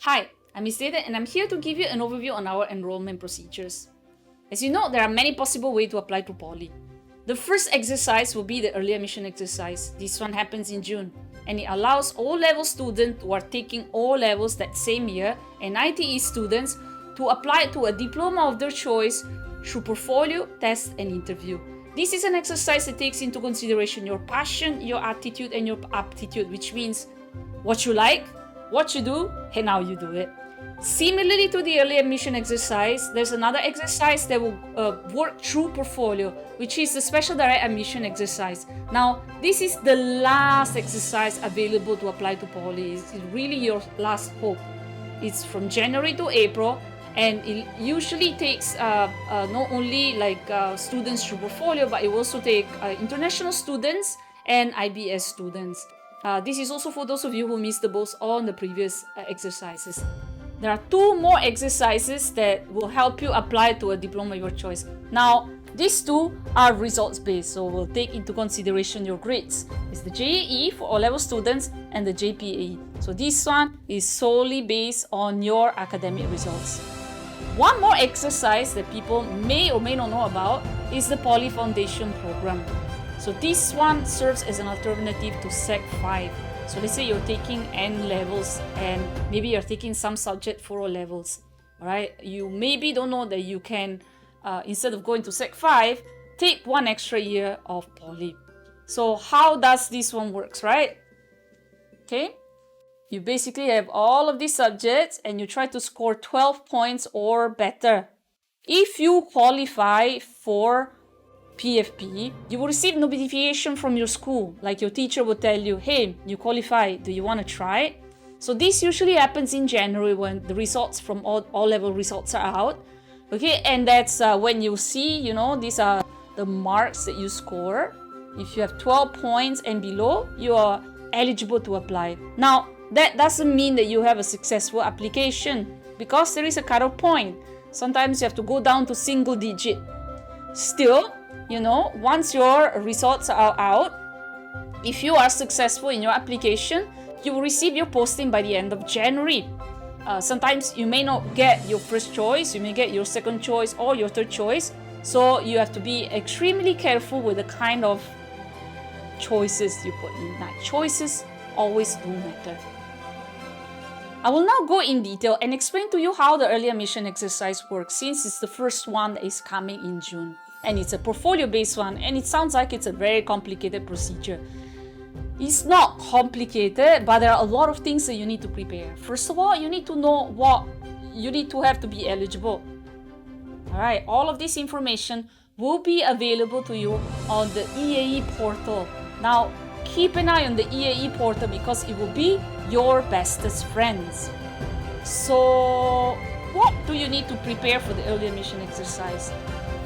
Hi, I'm Miss Data and I'm here to give you an overview on our enrollment procedures. As you know, there are many possible ways to apply to Poly. The first exercise will be the early admission exercise. This one happens in June and it allows O-level students who are taking O-levels that same year and ITE students to apply to a diploma of their choice through portfolio, test, and interview. This is an exercise that takes into consideration your passion, your attitude, and your aptitude, which means what you like, what you do, and how you do it. Similarly to the early admission exercise, there's another exercise that will work through portfolio, which is the special direct admission exercise. Now, this is the last exercise available to apply to Poly. It's really your last hope. It's from January to April, and it usually takes not only students through portfolio, but it will also take international students and IBS students. This is also for those of you who missed the boats on the previous exercises. There are two more exercises that will help you apply to a diploma of your choice. Now, these two are results-based, so we'll take into consideration your grades. It's the JAE for O-level students and the JPAE. So this one is solely based on your academic results. One more exercise that people may or may not know about is the Poly Foundation program. So this one serves as an alternative to Sec 5. So let's say you're taking N levels and maybe you're taking some subject for O levels. All right, you maybe don't know that you can, instead of going to Sec 5, take one extra year of Poly. So how does this one works, right? Okay, you basically have all of these subjects and you try to score 12 points or better. If you qualify for PFP, you will receive notification from your school, like your teacher will tell you, hey, you qualify, do you want to try? So this usually happens in January when the results from all level results are out. Okay, and that's when you see, these are the marks that you score. If you have 12 points and below, you are eligible to apply. Now, that doesn't mean that you have a successful application because there is a cutoff point. Sometimes you have to go down to single digit. Still, once your results are out, if you are successful in your application, you will receive your posting by the end of January. Sometimes you may not get your first choice, you may get your second choice or your third choice. So you have to be extremely careful with the kind of choices you put in. Now, choices always do matter. I will now go in detail and explain to you how the early admission exercise works, since it's the first one that is coming in June. And it's a portfolio-based one, and it sounds like it's a very complicated procedure. It's not complicated, but there are a lot of things that you need to prepare. First of all, you need to know what you need to have to be eligible. All right, all of this information will be available to you on the EAE portal. Now, keep an eye on the EAE portal because it will be your bestest friends. So, what do you need to prepare for the early admission exercise?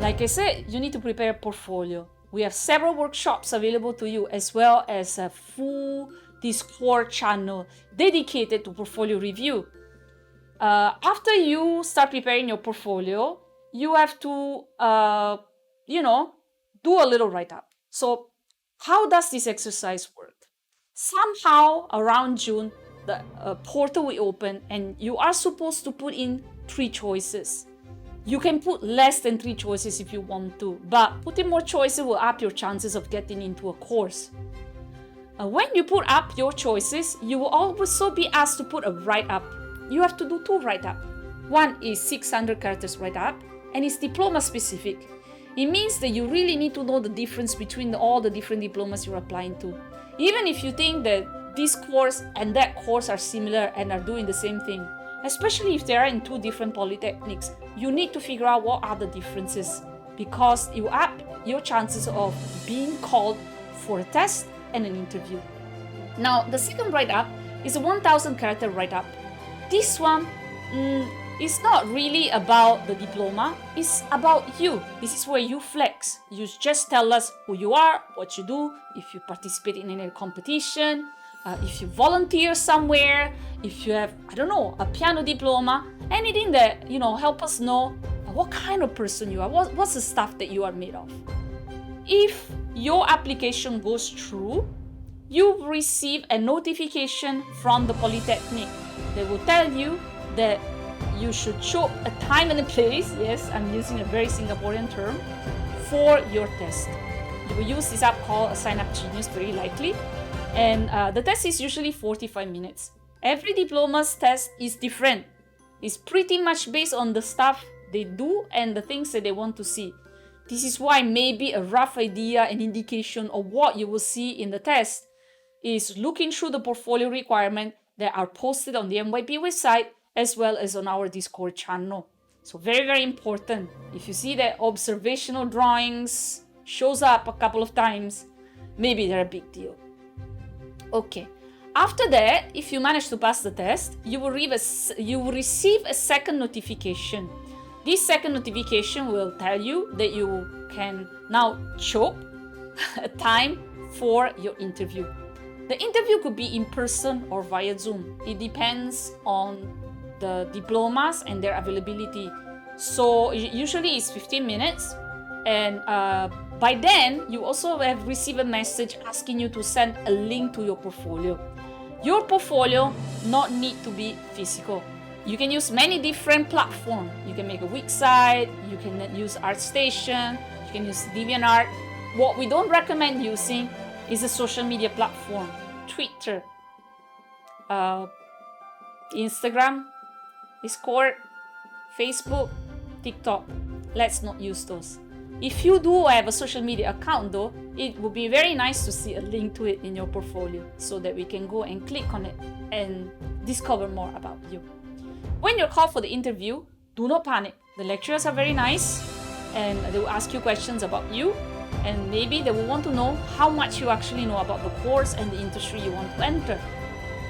Like I said, you need to prepare a portfolio. We have several workshops available to you as well as a full Discord channel dedicated to portfolio review. After you start preparing your portfolio, you have to, do a little write-up. So how does this exercise work? Somehow around June, the portal will open and you are supposed to put in 3 choices. You can put less than 3 choices if you want to, but putting more choices will up your chances of getting into a course. When you put up your choices, you will also be asked to put a write-up. You have to do 2 write-up. One is 600 characters write-up, and it's diploma specific. It means that you really need to know the difference between all the different diplomas you're applying to. Even if you think that this course and that course are similar and are doing the same thing, especially if they are in 2 different polytechnics, you need to figure out what are the differences because you up your chances of being called for a test and an interview. Now, the second write-up is a 1,000 character write-up. This one is not really about the diploma, it's about you. This is where you flex. You just tell us who you are, what you do, if you participate in any competition, if you volunteer somewhere, if you have, a piano diploma, anything that, help us know what kind of person you are, what's the stuff that you are made of. If your application goes through, you receive a notification from the Polytechnic. They will tell you that you should show a time and a place, yes, I'm using a very Singaporean term, for your test. You will use this app called Sign Up Genius, very likely. And the test is usually 45 minutes. Every diploma's test is different. It's pretty much based on the stuff they do and the things that they want to see. This is why maybe a rough idea, an indication of what you will see in the test is looking through the portfolio requirements that are posted on the MYP website as well as on our Discord channel. So very, very important. If you see that observational drawings shows up a couple of times, maybe they're a big deal. Okay. After that, if you manage to pass the test, you will receive a second notification. This second notification will tell you that you can now choose a time for your interview. The interview could be in person or via Zoom. It depends on the diplomas and their availability. So usually it's 15 minutes. And by then, you also have received a message asking you to send a link to your portfolio. Your portfolio not need to be physical. You can use many different platforms. You can make a website, you can use ArtStation, you can use DeviantArt. What we don't recommend using is a social media platform. Twitter, Instagram, Discord, Facebook, TikTok. Let's not use those. If you do have a social media account though, it would be very nice to see a link to it in your portfolio so that we can go and click on it and discover more about you. When you're called for the interview, do not panic. The lecturers are very nice and they will ask you questions about you, and maybe they will want to know how much you actually know about the course and the industry you want to enter.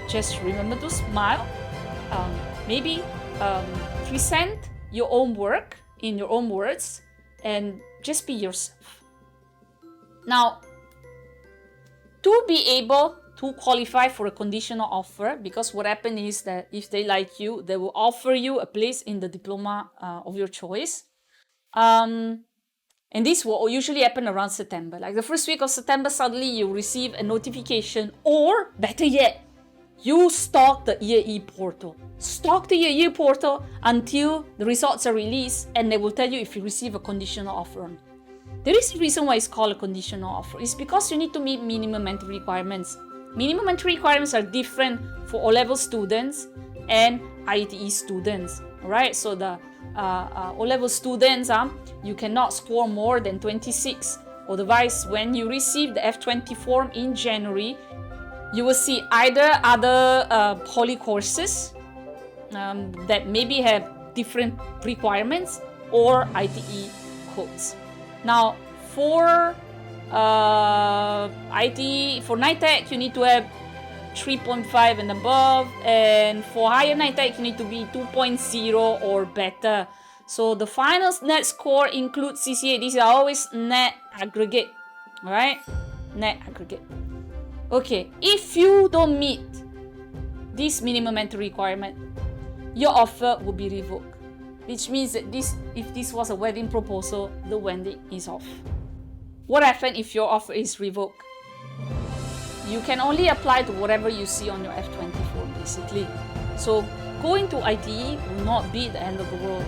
Just remember to smile, maybe present your own work in your own words, and just be yourself. Now, to be able to qualify for a conditional offer, because what happens is that if they like you, they will offer you a place in the diploma of your choice. And this will usually happen around September. Like the first week of September, suddenly you receive a notification, or better yet, you stalk the EAE portal. Stalk the EAE portal until the results are released, and they will tell you if you receive a conditional offer or not. There is a reason why it's called a conditional offer. It's because you need to meet minimum entry requirements. Minimum entry requirements are different for O-level students and ITE students. Alright, so the O-level students, you cannot score more than 26. Otherwise, when you receive the F20 form in January, you will see either other poly courses that maybe have different requirements, or ITE codes. Now, for IT, for NITEC, you need to have 3.5 and above, and for higher NITEC, you need to be 2.0 or better. So the final net score includes CCA. These are always net aggregate, alright? Net aggregate. Okay, if you don't meet this minimum entry requirement, your offer will be revoked, which means that if this was a wedding proposal, the wedding is off. What happens if your offer is revoked? You can only apply to whatever you see on your F20 form, basically. So going to ITE will not be the end of the world.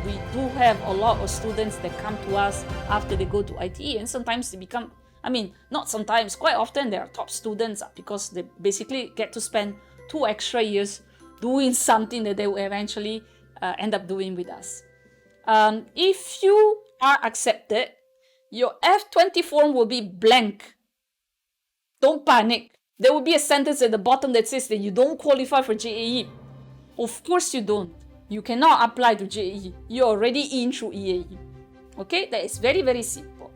We do have a lot of students that come to us after they go to ITE, and sometimes they become, not sometimes, quite often they are top students because they basically get to spend 2 extra years doing something that they will eventually end up doing with us. If you are accepted, your F20 form will be blank. Don't panic. There will be a sentence at the bottom that says that you don't qualify for JAE. Of course you don't. You cannot apply to JAE. You're already in through EAE. Okay, that is very, very simple.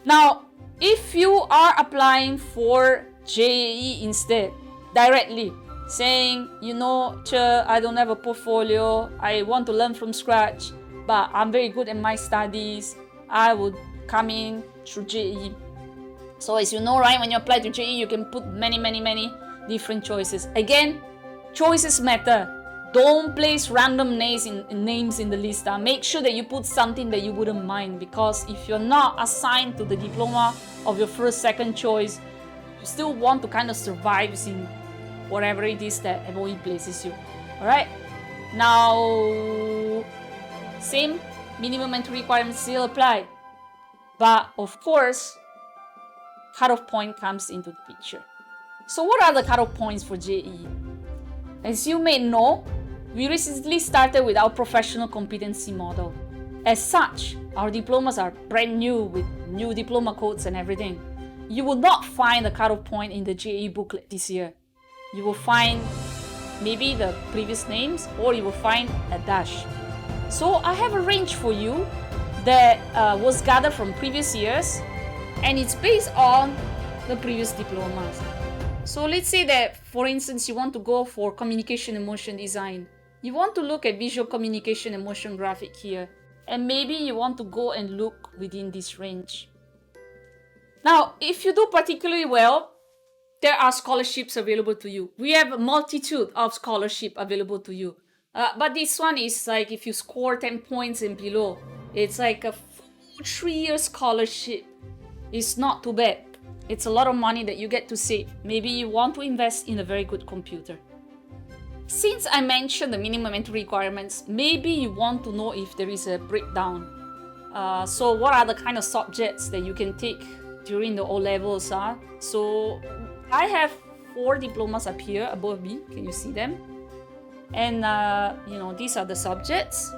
Now, if you are applying for JAE instead, directly, saying, I don't have a portfolio, I want to learn from scratch, but I'm very good at my studies, I would come in through JAE. So as you know, right, when you apply to JAE, you can put many different choices. Again, choices matter. Don't place random names in the list. Make sure that you put something that you wouldn't mind, because if you're not assigned to the diploma of your first, second choice, you still want to kind of survive in whatever it is that MOE places you. Alright? Now, same minimum entry requirements still apply. But of course, cutoff point comes into the picture. So what are the cutoff points for JEE? As you may know, we recently started with our professional competency model. As such, our diplomas are brand new with new diploma codes and everything. You will not find the cutoff point in the JEE booklet this year. You will find maybe the previous names, or you will find a dash. So I have a range for you that was gathered from previous years, and it's based on the previous diplomas. So let's say that, for instance, you want to go for communication and motion design. You want to look at visual communication and motion graphic here, and maybe you want to go and look within this range. Now, if you do particularly well, there are scholarships available to you. We have a multitude of scholarships available to you. But this one is like if you score 10 points and below, it's like a full 3-year scholarship. It's not too bad. It's a lot of money that you get to save. Maybe you want to invest in a very good computer. Since I mentioned the minimum entry requirements, maybe you want to know if there is a breakdown. So what are the kind of subjects that you can take during the O-levels? So I have 4 diplomas up here above me. Can you see them? And these are the subjects.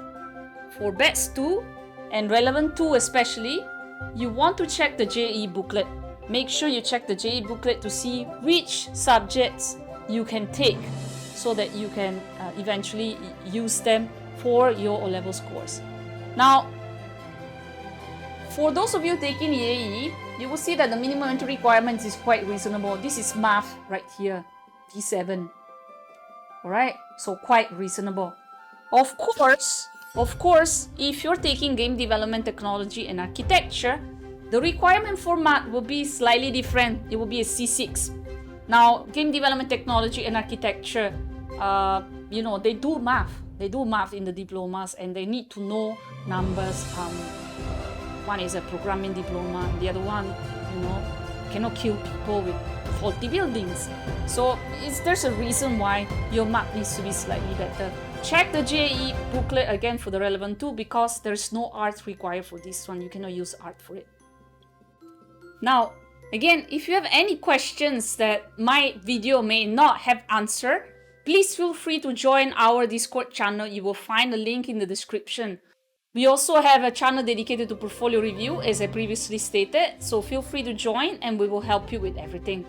For Batch 2 and Relevant 2 especially, you want to check the JEE booklet. Make sure you check the JEE booklet to see which subjects you can take, so that you can eventually use them for your O-level scores. Now, for those of you taking EAE, you will see that the minimum entry requirements is quite reasonable. This is math right here, D7. Alright, so quite reasonable. Of course, if you're taking game development technology and architecture, the requirement format will be slightly different. It will be a C6. Now, game development technology and architecture, they do math. They do math in the diplomas, and they need to know numbers. One is a programming diploma, the other one, cannot kill people with faulty buildings. So there's a reason why your math needs to be slightly better. Check the JEE booklet again for the Relevant 2, because there's no art required for this one. You cannot use art for it. Now, again, if you have any questions that my video may not have answered, please feel free to join our Discord channel. You will find a link in the description. We also have a channel dedicated to portfolio review, as I previously stated, so feel free to join and we will help you with everything.